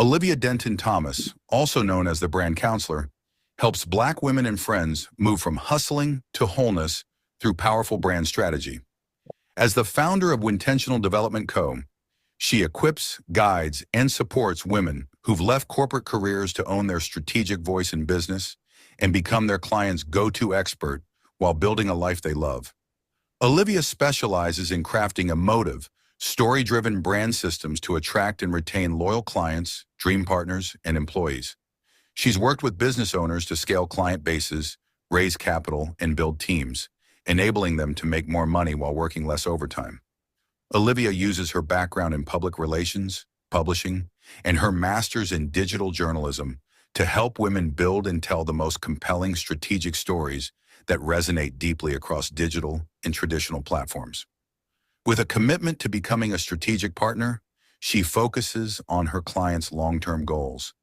Olivia Denton Thomas, also known as the brand counselor, helps Black women and friends move from hustling to wholeness through powerful brand strategy. As the founder of Wintentional Development Co., she equips, guides, and supports women who've left corporate careers to own their strategic voice in business and become their clients' go-to expert while building a life they love. Olivia specializes in crafting emotive, story-driven brand systems to attract and retain loyal clients, dream partners, and employees. She's worked with business owners to scale client bases, raise capital, and build teams, enabling them to make more money while working less overtime. Olivia uses her background in public relations, publishing, and her master's in digital journalism to help women build and tell the most compelling strategic stories that resonate deeply across digital and traditional platforms. With a commitment to becoming a strategic partner, she focuses on her clients' long-term goals,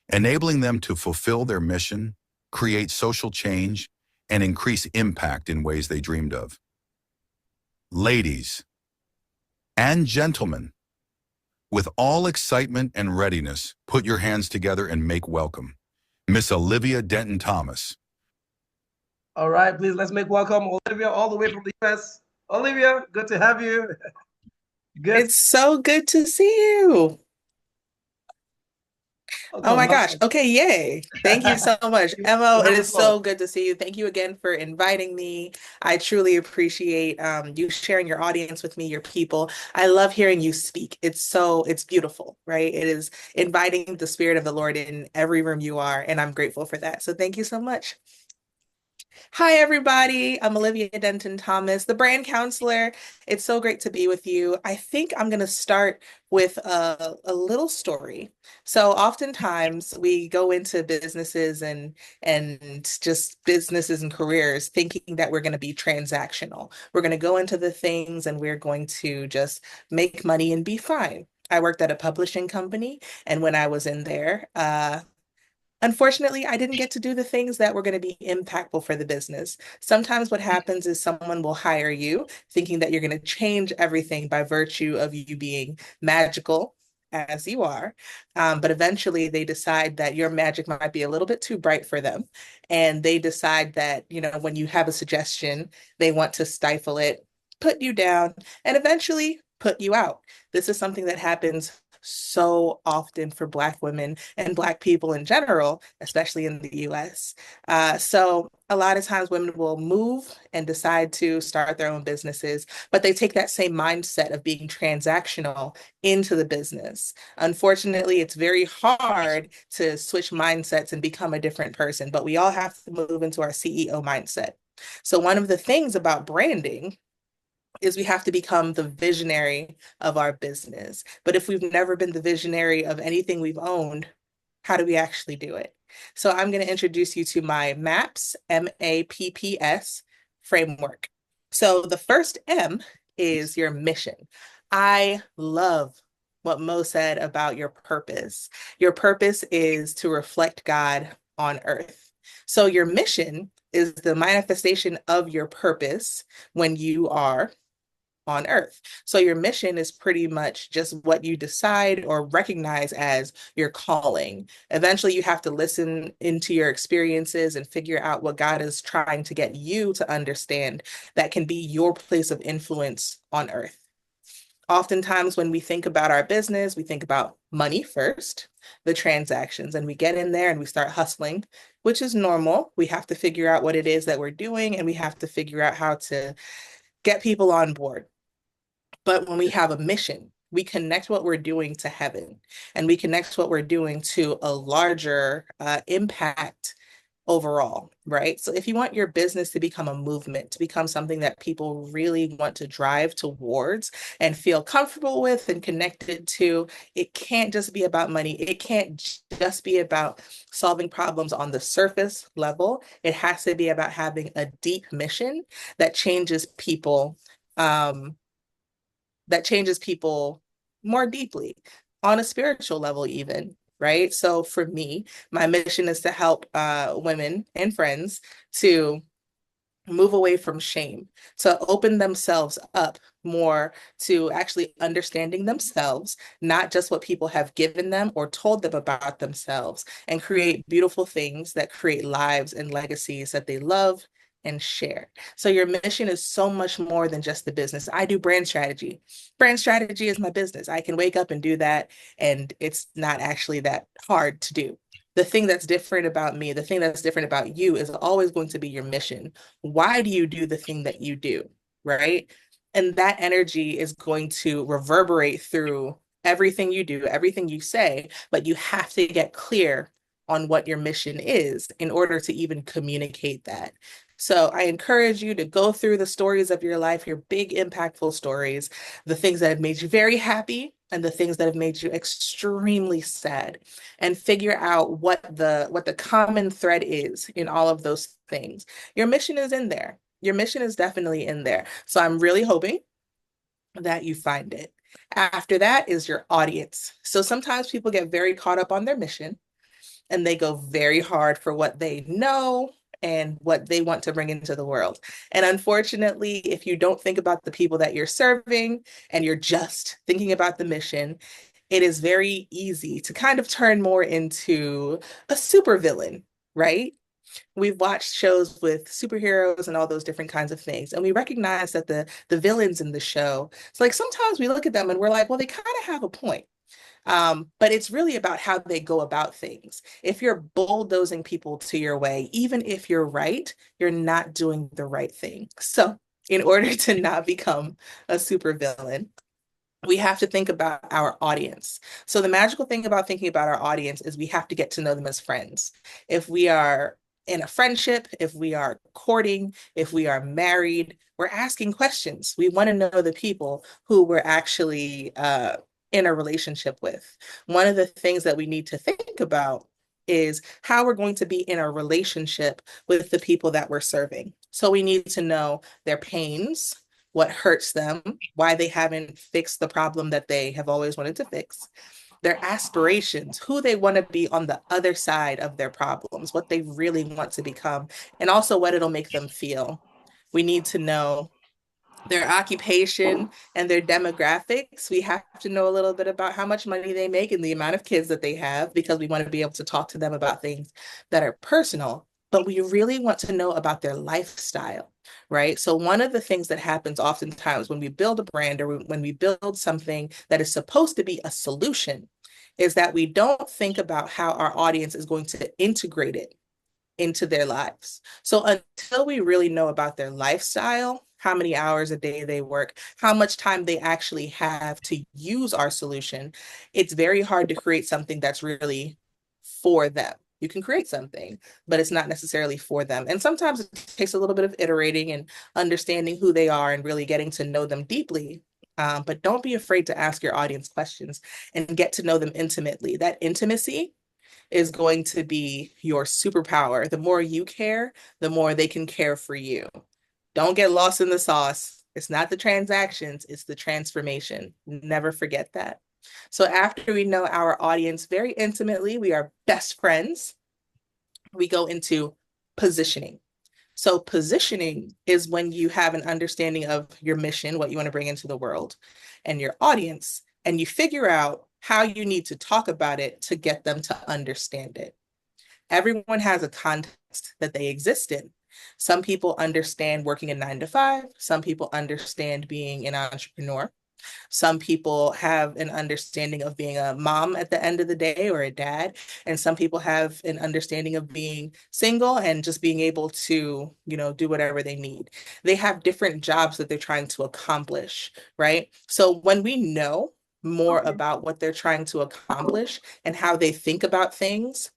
enabling them to fulfill their mission, create social change, and increase impact in ways they dreamed of. Ladies and gentlemen, with all excitement and readiness, put your hands together and make welcome Miss Olivia Denton Thomas. All right, please let's make welcome Olivia all the way from the US. Olivia, good to have you. Good. It's so good to see you. Oh my gosh. Okay, yay. Thank you so much. Mo, it is so good to see you. Thank you again for inviting me. I truly appreciate you sharing your audience with me, your people. I love hearing you speak. It's beautiful, right? It is inviting the spirit of the Lord in every room you are, and I'm grateful for that. So thank you so much. Hi, everybody. I'm Olivia Denton Thomas, the brand counselor. It's so great to be with you. I think I'm going to start with a little story. So oftentimes we go into businesses and just businesses and careers thinking that we're going to be transactional. We're going to go into the things and we're going to just make money and be fine. I worked at a publishing company, and when I was in there, unfortunately, I didn't get to do the things that were going to be impactful for the business. Sometimes what happens is someone will hire you thinking that you're going to change everything by virtue of you being magical, as you are. But eventually they decide that your magic might be a little bit too bright for them. And they decide that, when you have a suggestion, they want to stifle it, put you down, and eventually put you out. This is something that happens so often for Black women and Black people in general, especially in the US. So a lot of times women will move and decide to start their own businesses, but they take that same mindset of being transactional into the business. Unfortunately, it's very hard to switch mindsets and become a different person, but we all have to move into our CEO mindset. So one of the things about branding is we have to become the visionary of our business. But if we've never been the visionary of anything we've owned, how do we actually do it? So I'm going to introduce you to my MA.P.P.S, M-A.P.P.S framework. So the first M is your mission. I love what Mo said about your purpose. Your purpose is to reflect God on earth. So your mission is the manifestation of your purpose when you are on earth. So your mission is pretty much just what you decide or recognize as your calling. Eventually, you have to listen into your experiences and figure out what God is trying to get you to understand that can be your place of influence on earth. Oftentimes, when we think about our business, we think about money first, the transactions, and we get in there and we start hustling, which is normal. We have to figure out what it is that we're doing, and we have to figure out how to get people on board. But when we have a mission, we connect what we're doing to heaven, and we connect what we're doing to a larger impact overall, right? So if you want your business to become a movement, to become something that people really want to drive towards and feel comfortable with and connected to, it can't just be about money. It can't just be about solving problems on the surface level. It has to be about having a deep mission that changes people, more deeply on a spiritual level even, right? So for me, my mission is to help women and friends to move away from shame, to open themselves up more to actually understanding themselves, not just what people have given them or told them about themselves, and create beautiful things that create lives and legacies that they love and share. So your mission is so much more than just the business. I do brand strategy. Brand strategy is my business. I can wake up and do that, and it's not actually that hard to do. The thing that's different about me, the thing that's different about you is always going to be your mission. Why do you do the thing that you do? Right. And that energy is going to reverberate through everything you do, everything you say, but you have to get clear on what your mission is in order to even communicate that. So I encourage you to go through the stories of your life, your big impactful stories, the things that have made you very happy and the things that have made you extremely sad, and figure out what the common thread is in all of those things. Your mission is in there. Your mission is definitely in there. So I'm really hoping that you find it. After that is your audience. So sometimes people get very caught up on their mission and they go very hard for what they know and what they want to bring into the world. And unfortunately, if you don't think about the people that you're serving and you're just thinking about the mission, it is very easy to kind of turn more into a supervillain, right? We've watched shows with superheroes and all those different kinds of things, and we recognize that the villains in the show, it's like sometimes we look at them and we're like, well, they kind of have a point. But it's really about how they go about things. If you're bulldozing people to your way, even if you're right, you're not doing the right thing. So, in order to not become a supervillain, we have to think about our audience. So the magical thing about thinking about our audience is we have to get to know them as friends. If we are in a friendship, if we are courting, if we are married, we're asking questions. We want to know the people who we're actually in a relationship with. One of the things that we need to think about is how we're going to be in a relationship with the people that we're serving. So we need to know their pains, what hurts them, why they haven't fixed the problem that they have always wanted to fix, their aspirations, who they want to be on the other side of their problems, what they really want to become, and also what it'll make them feel. We need to know their occupation and their demographics. We have to know a little bit about how much money they make and the amount of kids that they have, because we want to be able to talk to them about things that are personal. But we really want to know about their lifestyle, right? So, one of the things that happens oftentimes when we build a brand or when we build something that is supposed to be a solution is that we don't think about how our audience is going to integrate it into their lives. So until we really know about their lifestyle, how many hours a day they work, how much time they actually have to use our solution, it's very hard to create something that's really for them. You can create something, but it's not necessarily for them. And sometimes it takes a little bit of iterating and understanding who they are and really getting to know them deeply. But don't be afraid to ask your audience questions and get to know them intimately. That intimacy is going to be your superpower. The more you care, the more they can care for you. Don't get lost in the sauce. It's not the transactions, it's the transformation. Never forget that. So after we know our audience very intimately, we are best friends, we go into positioning. So positioning is when you have an understanding of your mission, what you want to bring into the world, and your audience, and you figure out how you need to talk about it to get them to understand it. Everyone has a context that they exist in. Some people understand working a 9 to 5. Some people understand being an entrepreneur. Some people have an understanding of being a mom at the end of the day or a dad. And some people have an understanding of being single and just being able to, do whatever they need. They have different jobs that they're trying to accomplish, right? So when we know more about what they're trying to accomplish and how they think about things,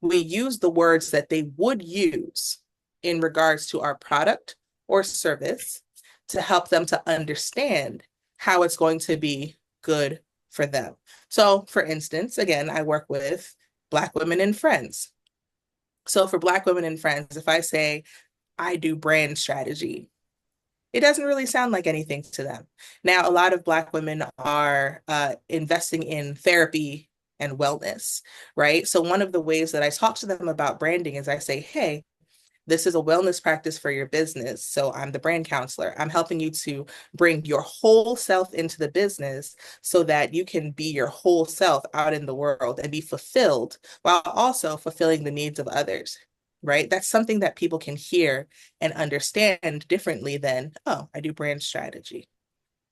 we use the words that they would use in regards to our product or service to help them to understand how it's going to be good for them. So, for instance, again, I work with Black women and friends. So, for Black women and friends, if I say I do brand strategy, it doesn't really sound like anything to them. Now, a lot of Black women are investing in therapy and wellness, right? So, one of the ways that I talk to them about branding is I say, hey, This is a wellness practice for your business. So I'm the brand counselor. I'm helping you to bring your whole self into the business so that you can be your whole self out in the world and be fulfilled while also fulfilling the needs of others, right? That's something that people can hear and understand differently than, oh, I do brand strategy.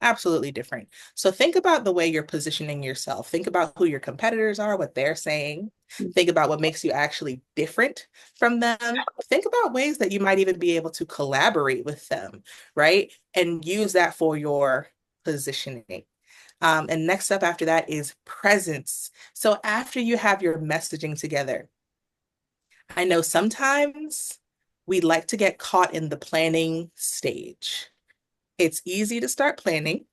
Absolutely different. So think about the way you're positioning yourself. Think about who your competitors are, what they're saying. Think about what makes you actually different from them. Think about ways that you might even be able to collaborate with them, right? And use that for your positioning. And next up after that is presence. So after you have your messaging together, I know sometimes we like to get caught in the planning stage. It's easy to start planning.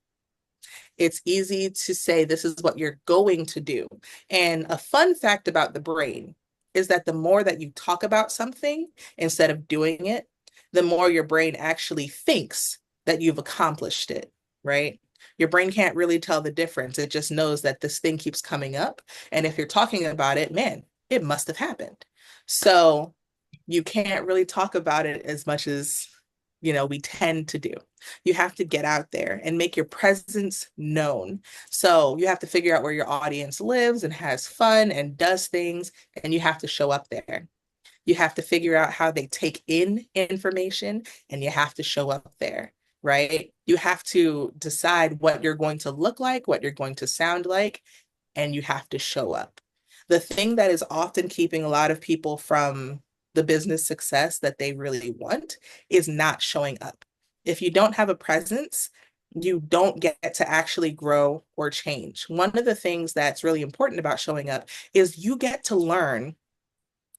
It's easy to say this is what you're going to do. And a fun fact about the brain is that the more that you talk about something instead of doing it, the more your brain actually thinks that you've accomplished it, right? Your brain can't really tell the difference. It just knows that this thing keeps coming up. And if you're talking about it, man, it must have happened. So you can't really talk about it as much as, we tend to do. You have to get out there and make your presence known. So you have to figure out where your audience lives and has fun and does things, and you have to show up there. You have to figure out how they take in information, and you have to show up there, right? You have to decide what you're going to look like, what you're going to sound like, and you have to show up. The thing that is often keeping a lot of people from the business success that they really want is not showing up. If you don't have a presence, you don't get to actually grow or change. One of the things that's really important about showing up is you get to learn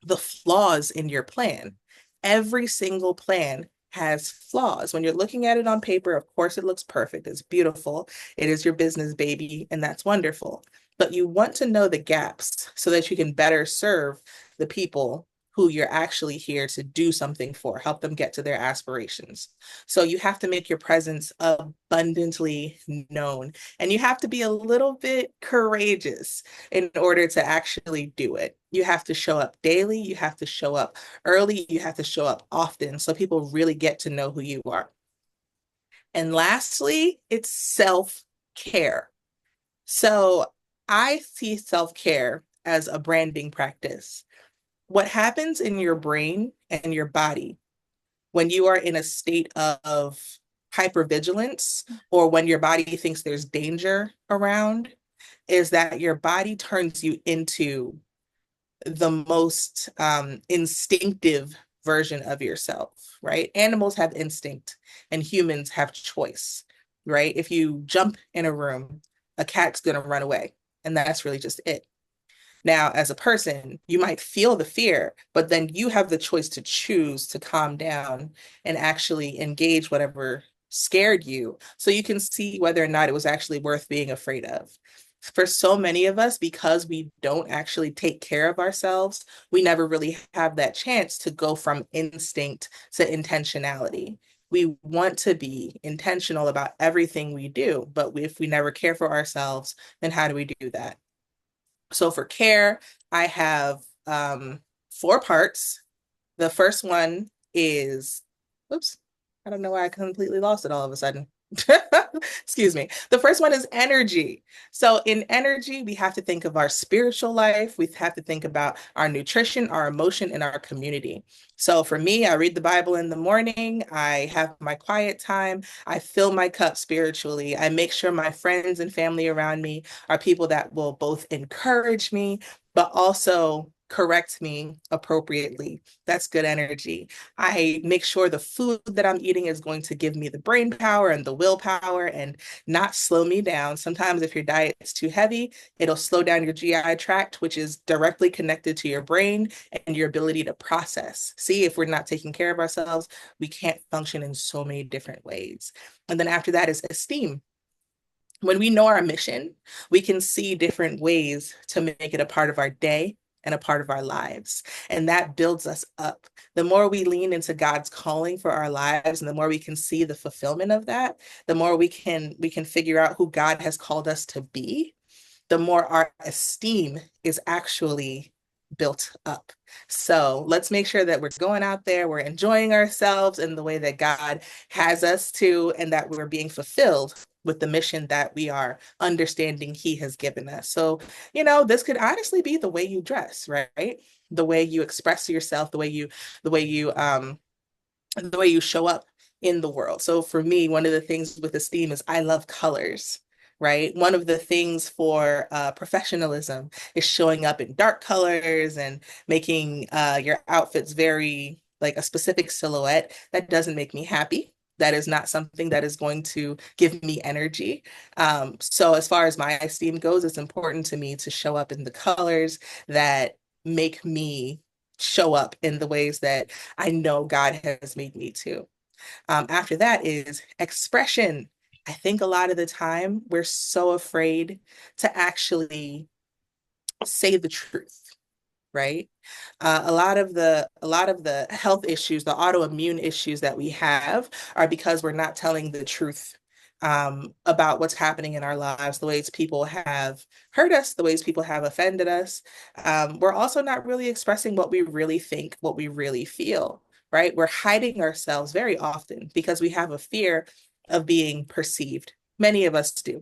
the flaws in your plan. Every single plan has flaws. When you're looking at it on paper, of course, it looks perfect. It's beautiful. It is your business, baby, and that's wonderful. But you want to know the gaps so that you can better serve the people who you're actually here to do something for, help them get to their aspirations. So you have to make your presence abundantly known, and you have to be a little bit courageous in order to actually do it. You have to show up daily, you have to show up early, you have to show up often so people really get to know who you are. And lastly, it's self-care. So I see self-care as a branding practice. What happens in your brain and your body when you are in a state of hypervigilance, or when your body thinks there's danger around, is that your body turns you into the most instinctive version of yourself, right? Animals have instinct and humans have choice, right? If you jump in a room, a cat's going to run away. And that's really just it. Now, as a person, you might feel the fear, but then you have the choice to choose to calm down and actually engage whatever scared you so you can see whether or not it was actually worth being afraid of. For so many of us, because we don't actually take care of ourselves, we never really have that chance to go from instinct to intentionality. We want to be intentional about everything we do, but if we never care for ourselves, then how do we do that? So for care, I have 4 parts. The first one is, oops, I don't know why I completely lost it all of a sudden. Excuse me. The first one is energy. So in energy, we have to think of our spiritual life. We have to think about our nutrition, our emotion, and our community. So for me, I read the Bible in the morning. I have my quiet time. I fill my cup spiritually. I make sure my friends and family around me are people that will both encourage me, but also correct me appropriately. That's good energy. I make sure the food that I'm eating is going to give me the brain power and the willpower and not slow me down. Sometimes if your diet is too heavy, it'll slow down your GI tract, which is directly connected to your brain and your ability to process. See, if we're not taking care of ourselves, we can't function in so many different ways. And then after that is esteem. When we know our mission, we can see different ways to make it a part of our day and a part of our lives. And that builds us up. The more we lean into God's calling for our lives, and the more we can see the fulfillment of that, the more we can figure out who God has called us to be, the more our esteem is actually built up. So let's make sure that we're going out there, we're enjoying ourselves in the way that God has us to, and that we're being fulfilled with the mission that we are understanding He has given us. So, this could honestly be the way you dress, right? The way you express yourself, the way you the way you show up in the world. So for me, one of the things with esteem is I love colors, right? One of the things for professionalism is showing up in dark colors and making your outfits very like a specific silhouette. That doesn't make me happy. That is not something that is going to give me energy. So as far as my esteem goes, it's important to me to show up in the colors that make me show up in the ways that I know God has made me to. After that is expression. I think a lot of the time we're so afraid to actually say the truth, right? A lot of the health issues, the autoimmune issues that we have are because we're not telling the truth about what's happening in our lives, the ways people have hurt us, the ways people have offended us. We're also not really expressing what we really think, what we really feel, right? We're hiding ourselves very often because we have a fear of being perceived. Many of us do,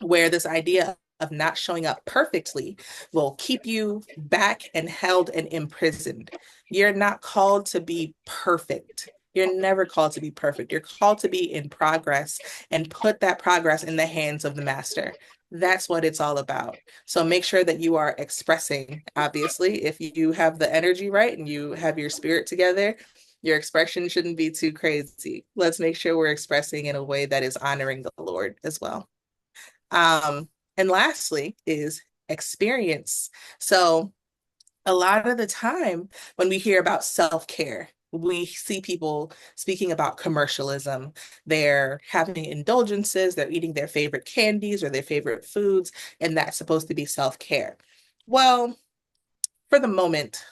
where this idea of not showing up perfectly will keep you back and held and imprisoned. You're not called to be perfect. You're never called to be perfect. You're called to be in progress and put that progress in the hands of the master. That's what it's all about. So make sure that you are expressing, obviously, if you have the energy right and you have your spirit together, your expression shouldn't be too crazy. Let's make sure we're expressing in a way that is honoring the Lord as well. And lastly is experience. So a lot of the time when we hear about self-care, we see people speaking about commercialism. They're having indulgences, they're eating their favorite candies or their favorite foods, and that's supposed to be self-care. Well, for the moment,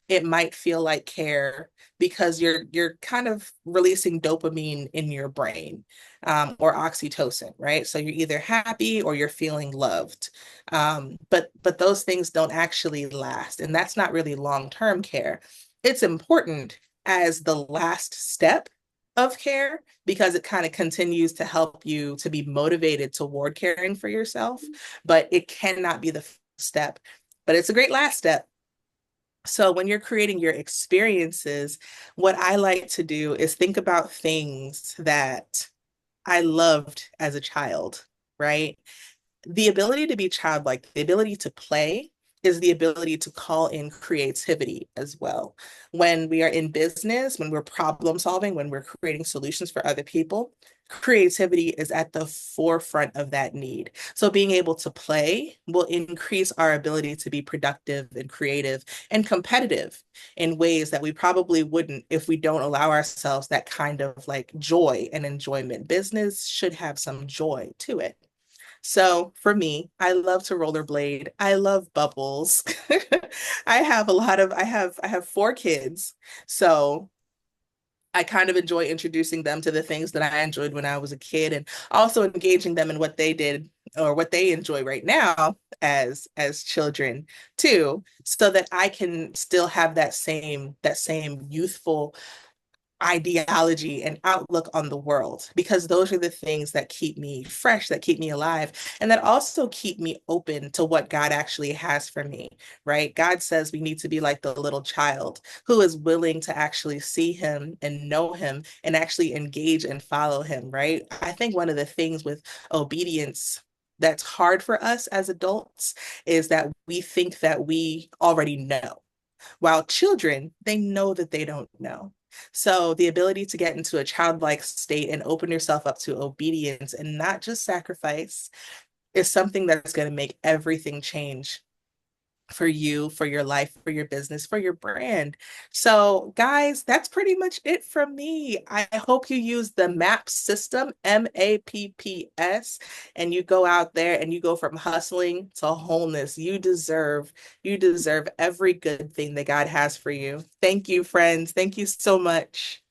it might feel like care because you're kind of releasing dopamine in your brain, or oxytocin, right? So you're either happy or you're feeling loved. But those things don't actually last, and that's not really long-term care. It's important as the last step of care because it kind of continues to help you to be motivated toward caring for yourself, but it cannot be the step. But it's a great last step. So when you're creating your experiences, what I like to do is think about things that I loved as a child, right? The ability to be childlike, the ability to play is the ability to call in creativity as well. When we are in business, when we're problem solving, when we're creating solutions for other people, creativity is at the forefront of that need. So being able to play will increase our ability to be productive and creative and competitive in ways that we probably wouldn't if we don't allow ourselves that kind of like joy and enjoyment. Business should have some joy to it. So for me, I love to rollerblade. I love bubbles. I have 4 kids. So I kind of enjoy introducing them to the things that I enjoyed when I was a kid and also engaging them in what they did or what they enjoy right now as children too, so that I can still have that same youthful ideology and outlook on the world, because those are the things that keep me fresh, that keep me alive, and that also keep me open to what God actually has for me, right? God says we need to be like the little child who is willing to actually see him and know him and actually engage and follow him, right? I think one of the things with obedience that's hard for us as adults is that we think that we already know, while children, they know that they don't know. So the ability to get into a childlike state and open yourself up to obedience and not just sacrifice is something that's going to make everything change for you, for your life, for your business, for your brand. So, guys, that's pretty much it from me. I hope you use the MAP system, MAPPS, and you go out there and you go from hustling to wholeness. You deserve every good thing that God has for you. Thank you, friends. Thank you so much.